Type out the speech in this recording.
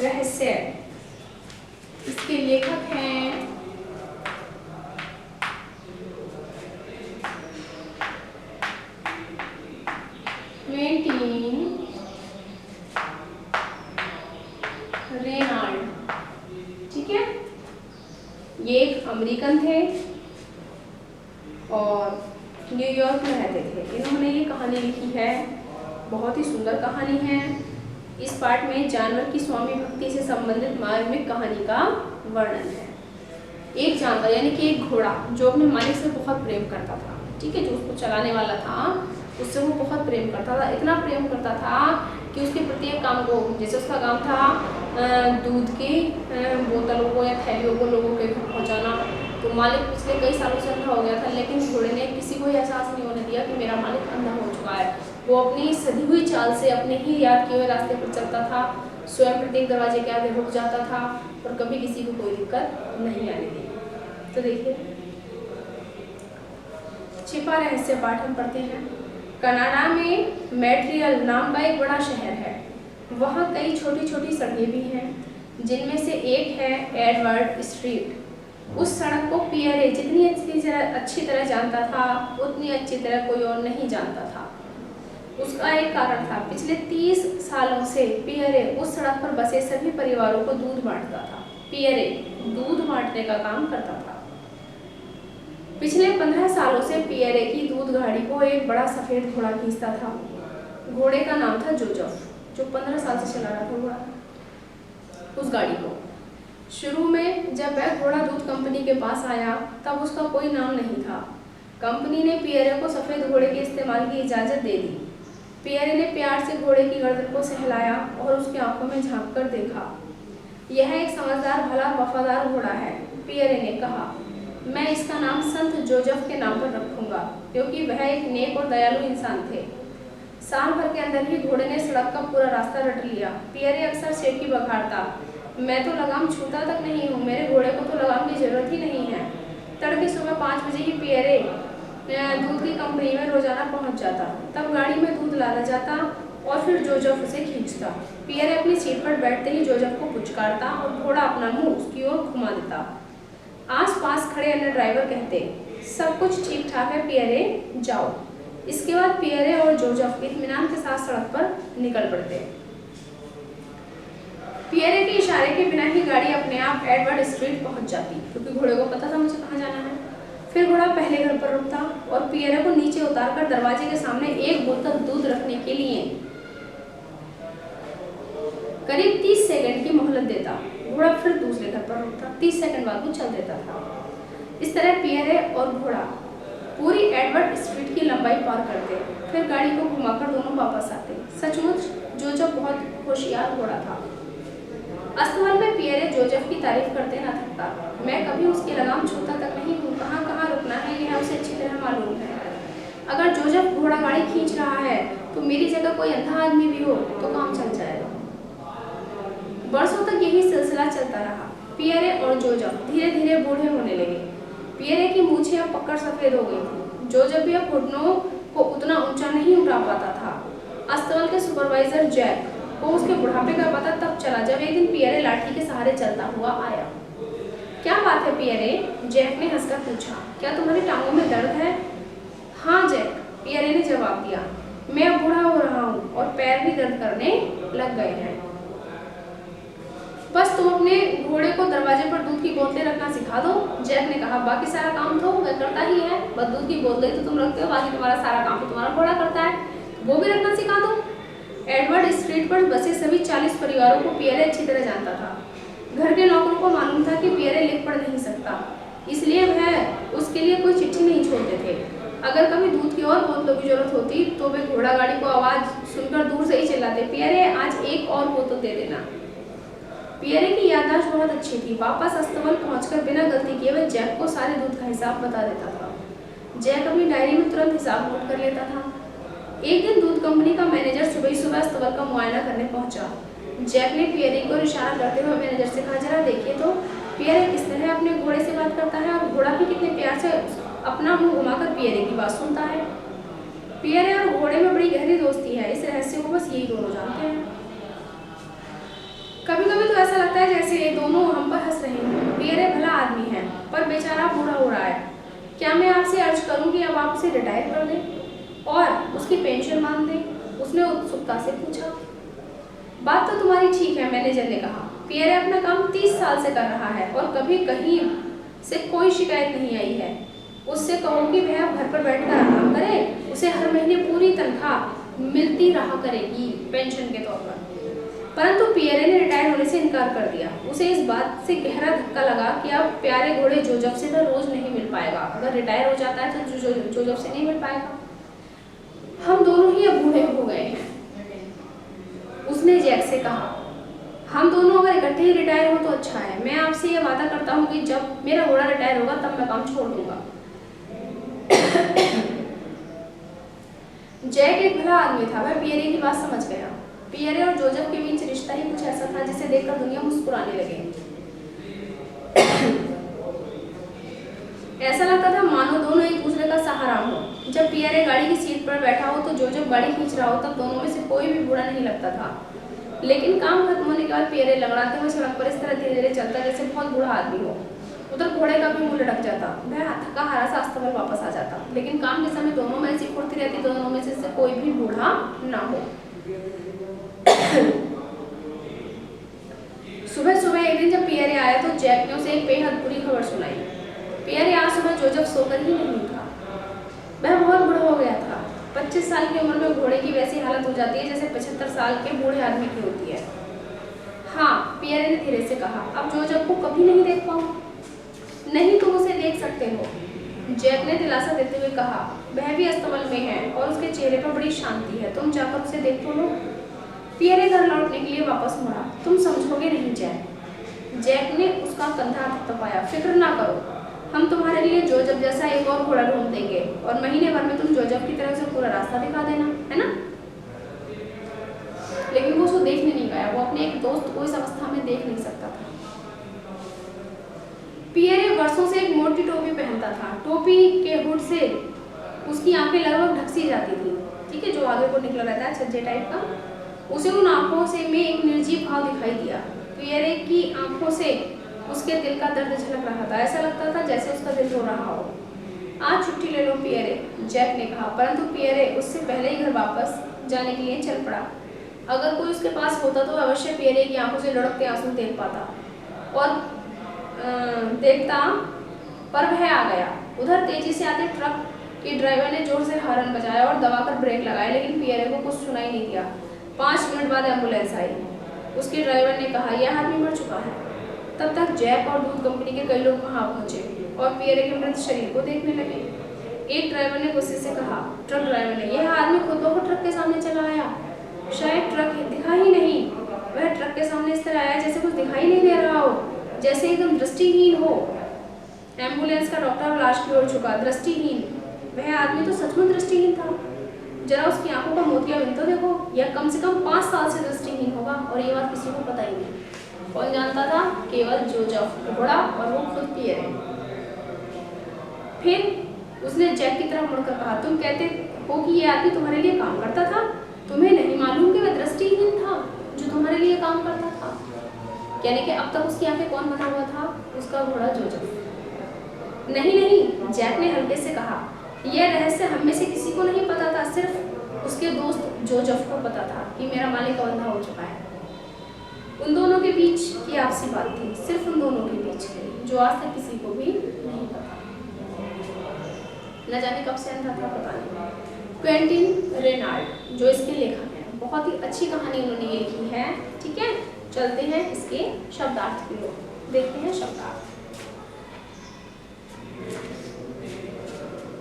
रहस्य। इसके लेखक हैं क्वेंटीन रेनाल्ड। ठीक है, ये एक अमेरिकन थे और न्यूयॉर्क में रहते थे। इन्होंने ये कहानी लिखी है, बहुत ही सुंदर कहानी है। इस पार्ट में जानवर की स्वामी भक्ति से संबंधित मार्मिक कहानी का वर्णन है। एक जानवर यानी कि एक घोड़ा जो अपने मालिक से बहुत प्रेम करता था, ठीक है, जो उसको चलाने वाला था उससे वो बहुत प्रेम करता था। इतना प्रेम करता था कि उसके प्रत्येक काम को, जैसे उसका काम था दूध की बोतलों को या थैलियों को लोगों के घर पहुँचाना, तो मालिक पिछले कई सालों से अंधा हो गया था, लेकिन घोड़े ने किसी को एहसास नहीं होने दिया कि मेरा मालिक अंधा हो चुका है। वो अपनी सधी हुई चाल से अपने ही याद किए हुए रास्ते पर चलता था, स्वयं प्रत्येक दरवाजे के आगे रुक जाता था और कभी किसी को कोई दिक्कत नहीं आने दी। तो देखिए, छिपा रहस्य पाठ हम पढ़ते हैं। कनाडा में मॉन्ट्रियल नाम का एक बड़ा शहर है। वहाँ कई छोटी छोटी सड़कें भी हैं, जिनमें से एक है एडवर्ड स्ट्रीट। उस सड़क को पियरे जितनी अच्छी तरह जानता था, उतनी अच्छी तरह कोई और नहीं जानता था। उसका एक कारण था, पिछले 30 सालों से पियरे उस सड़क पर बसे सभी परिवारों को दूध बांटता था। पियरे दूध बांटने का काम करता था। पिछले 15 सालों से पियरे की दूध गाड़ी को एक बड़ा सफेद घोड़ा खींचता था। घोड़े का नाम था जोजफ, जो 15 साल से चला रहा था घोड़ा उस गाड़ी को। शुरू में जब वह घोड़ा दूध कंपनी के पास आया तब उसका कोई नाम नहीं था। कंपनी ने पियरे को सफेद घोड़े के इस्तेमाल की इजाजत दे दी। पियरे ने प्यार से घोड़े की गर्दन को सहलाया और उसकी आंखों में झांक कर देखा। यह एक समझदार भला वफादार घोड़ा है, पियरे ने कहा। मैं इसका नाम संत जोजफ के नाम पर रखूंगा, क्योंकि वह एक नेक और दयालु इंसान थे। साल भर के अंदर ही घोड़े ने सड़क का पूरा रास्ता रट लिया। पियरे अक्सर सेठी बघाड़ता, मैं तो लगाम छूता तक नहीं हूँ, मेरे घोड़े को तो लगाम की जरूरत ही नहीं है। तड़के सुबह 5 बजे ही पियरे दूध की कंपनी में रोजाना पहुंच जाता। तब गाड़ी में दूध लादा जाता और फिर जोजफ उसे खींचता। पियरे अपनी सीट पर बैठते ही जोजफ को पुचकारता और घोड़ा अपना मुंह उसकी ओर घुमा देता। आस-पास खड़े अन्य ड्राइवर कहते, सब कुछ ठीक ठाक है पियरे, जाओ। इसके बाद पियरे और जोजफ इत्मीनान के साथ सड़क पर निकल पड़ते। पियरे के इशारे के बिना ही गाड़ी अपने आप एडवर्ड स्ट्रीट पहुंच जाती, क्योंकि घोड़े को पता था मुझे कहाँ जाना है। फिर घोड़ा पहले घर पर रुकता और पियरे को नीचे उतारकर दरवाजे के सामने एक बोतल दूध रखने के लिए करीब 30 सेकंड की मोहलत देता। घोड़ा फिर दूसरे घर पर रुकता, 30 सेकंड बाद वो चल देता था। इस तरह पियरे और घोड़ा पूरी एडवर्ड स्ट्रीट की लंबाई पार करते, फिर गाड़ी को घुमाकर दोनों वापस आते। सचमुच जोजफ बहुत होशियार घोड़ा था। अस्तबल में पियरे जोजफ की तारीफ करते न थकता। मैं कभी उसकी लगाम छूता तक नहीं हूँ, कहाँ कहाँ रुकना है यह उसे अच्छी तरह मालूम है। अगर जोजफ घोड़ा गाड़ी खींच रहा है तो मेरी जगह कोई अंधा आदमी भी हो तो काम चल जाएगा। वर्षों तक यही सिलसिला चलता रहा। पियरे और जोजफ धीरे धीरे बूढ़े होने लगे। पियरे की मूछें अब पक्कड़ सफेद हो गई थी। जोजफ भी अब घुटनों को उतना ऊंचा नहीं उठा पाता था। अस्तबल के सुपरवाइजर जैक को उसके बुढ़ापे का पता तब चला जब एक दिन पियरे लाठी के सहारे चलता हुआ आया। क्या बात है पियरे? जैक ने हंसकर पूछा। क्या तुम्हारी टांगों में दर्द है? हाँ जैक, पियरे ने जवाब दिया। मैं अब बूढ़ा हो रहा हूँ और पैर भी दर्द करने लग गए हैं। बस तुम अपने घोड़े को दरवाजे पर दूध की बोतलें रखना सिखा दो, जैक ने कहा। बाकी सारा काम तो वह करता ही है, बस दूध की बोतलें तो तुम रखते हो, बाकी तुम्हारा सारा काम तो तुम्हारा घोड़ा करता है, वो भी रखना सिखा दो। एडवर्ड स्ट्रीट पर बसे सभी 40 परिवारों को पियरे अच्छी तरह जानता था। घर के नौकरों को मालूम था कि पियरे लिख पढ़ नहीं सकता, इसलिए वह उसके लिए कोई चिट्ठी नहीं छोड़ते थे। अगर कभी दूध की और बोतलों की जरूरत होती तो वे घोड़ा गाड़ी को आवाज सुनकर दूर से ही चिल्लाते, पियरे आज एक और बोतल दे देना। पियरे की याददाश्त बहुत अच्छी थी। वापस अस्तबल पहुंचकर बिना गलती किए वह जैक को सारे दूध का हिसाब बता देता था। जैक अपनी डायरी में तुरंत हिसाब नोट कर लेता था। एक दिन दूध कंपनी का मैनेजर सुबह सुबह अस्तबल का मुआयना करने पहुंचा। जैक ने पियरे को इशारा करते हुए मैनेजर से कहा, जरा देखिए तो पियरे किस तरह अपने घोड़े से बात करता है और घोड़ा भी कितने प्यार से अपना मुंह घुमाकर पियरे की बात सुनता है। पियरे और घोड़े में बड़ी गहरी दोस्ती है। इस रहस्य को बस यही दोनों जानते हैं। कभी कभी तो जैसे ये दोनों हम पर हंस रहे हैं। पियरे भला आदमी है पर बेचारा बूढ़ा हो रहा है। क्या मैं आपसे अर्ज करूं कि अब आप उसे रिटायर कर दें और उसकी पेंशन मांग दें? उसने उत्सुकता से पूछा। बात तो तुम्हारी ठीक है, मैनेजर ने कहा। पियरे अपना काम 30 साल से कर रहा है और कभी कहीं से कोई शिकायत नहीं आई है। उससे कहो कि वह अब घर पर बैठकर आराम करे, उसे हर महीने पूरी तनख्वाह मिलती रहा करेगी पेंशन के तौर पर। परंतु पियरे ने रिटायर होने से इनकार कर दिया। उसे इस बात से गहरा धक्का लगा कि अब प्यारे घोड़े जोजफ से तो रोज नहीं मिल पाएगा। अगर रिटायर हो जाता है तो जोजफ से नहीं मिल पाएगा। हम दोनों ही अब बूढ़े हो गए हैं, उसने जैक से कहा। हम दोनों अगर इकट्ठे ही रिटायर हो तो अच्छा है। मैं आपसे ये वादा करता हूँ कि जब मेरा घोड़ा रिटायर होगा तब मैं काम छोड़ दूंगा। जैक एक भला आदमी था, वह पियरे की बात समझ गया। पियरे और जोजफ के बीच रिश्ता ही कुछ ऐसा था जिसे देखकर दुनिया मुस्कुराने लगे। ऐसा लगता था मानो दोनों एक दूसरे का सहारा हो। जब पियरे गाड़ी की सीट पर बैठा हो तो जोजफ गाड़ी खींच रहा हो, तब दोनों में से कोई भी बुरा नहीं लगता था। लेकिन काम खत्म होने के बाद पियरे लंगड़ाते हुए सड़क पर इस तरह धीरे धीरे चलता जैसे बहुत बूढ़ा आदमी हो। उधर घोड़े का भी मुंह लटक जाता, वह थका हारा सा अस्तबल वापस आ जाता। लेकिन काम के समय दोनों में ऐसी फुर्ती रहती, दोनों में से कोई भी बूढ़ा ना हो। सुबह सुबह एक दिन जब पियरे आया तो जैक ने उसे एक बेहद बुरी खबर सुनाई। पियरे आज सुबह जोजफ सोकर ही नहीं था, वह बहुत बूढ़ा हो गया था। 25 साल की उम्र में घोड़े की वैसी हालत हो जाती है जैसे 75 साल के बूढ़े आदमी की होती है। हाँ, पियरे ने धीरे से कहा, अब जोजफ को कभी नहीं देख पाऊँ। नहीं, तुम उसे देख सकते हो, जैक ने दिलासा देते हुए कहा। वह भी अस्तबल में है और उसके चेहरे पर बड़ी शांति है, तुम जाकर उसे देख तो लो। पियरे घर लौटने के लिए वापस मुड़ा। तुम समझोगे नहीं जैक, जैक ने उसका कंधा थपथपाया। फिक्र ना करो, हम तुम्हारे लिए जोजफ जैसा एक और घोड़ा ढूंढ देंगे और महीने भर में तुम जोजफ की तरफ से पूरा रास्ता दिखा देना, है ना? लेकिन वो उसको देखने नहीं गया, वो अपने एक दोस्त को इस अवस्था में देख नहीं सकता था। पियरे वर्षों से एक मोटी टोपी पहनता था। टोपी के हुड से उसकी आंखें लगभग ढक सी जाती थी, ठीक है, जो आगे को निकला रहता है छज्जे टाइप का। उसे उन आंखों से में एक निर्जीव भाव दिखाई दिया। पियरे की आंखों से उसके दिल का दर्द झलक रहा था। ऐसा लगता था जैसे उसका दिल रो रहा हो। आज छुट्टी ले लो पियरे, जैक ने कहा। परंतु पियरे उससे पहले ही घर वापस जाने के लिए चल पड़ा। अगर कोई उसके पास होता तो अवश्य पियरे की आंखों से लुढ़कते आंसू देख पाता और देखता, पर वह आ गया। उधर तेजी से आते ट्रक के ड्राइवर ने जोर से हॉर्न बजाया और दबाकर ब्रेक लगाया, लेकिन पियरे को कुछ सुनाई नहीं दिया। 5 मिनट बाद एम्बुलेंस आई। उसके ड्राइवर ने कहा, यह आदमी मर चुका है। तब तक जैक और दूध कंपनी के कई लोग वहां पहुंचे और पियरे के मृत शरीर को देखने लगे। एक ड्राइवर ने गुस्से से कहा, ट्रक ड्राइवर ने, यह आदमी खुद ब खुद ट्रक के सामने चला आया। शायद ट्रक दिखा ही नहीं। वह ट्रक के सामने इस तरह आया जैसे कुछ दिखाई नहीं दे रहा हो, जैसे एकदम दृष्टिहीन हो। एम्बुलेंस का डॉक्टर लाश की ओर झुका। दृष्टिहीन? वह आदमी तो सचमुच दृष्टिहीन था। जरा उसकी आंखों का मोतियाबिंद तो देखो। यह कम से कम 5 साल से दृष्टिहीन होगा और ये बात किसी को पता ही नहीं। कौन जानता था? केवल जोजफ घोड़ा और वो खुद पियरे। फिर उसने जैक की तरफ मुड़कर कहा, तुम कहते हो कि यह आदमी तुम्हारे लिए काम करता था? तुम्हें नहीं मालूम कि वह दृष्टिहीन था जो तुम्हारे लिए काम करता था? यानी कि अब तक उसकी आंखें कौन बना हुआ था? उसका घोड़ा जोजफ। नहीं, जैक ने हल्के से कहा, यह रहस्य हम में से किसी को नहीं पता था, सिर्फ उसके दोस्त जोजफ को पता था कि मेरा मालिक अंधा हो चुका है। उन दोनों के बीच की आपसी बात थी, सिर्फ उन दोनों के बीच की, जो आज तक किसी को भी नहीं पता। न जाने कब से अंधा था, पता नहीं। क्वेंटिन रेनाल्ड जो इसके लेखक हैं, बहुत ही अच्छी कहानी उन्होंने ये लिखी है, ठीक है। चलते हैं इसके शब्दार्थ की ओर, देखते हैं शब्दार्थ।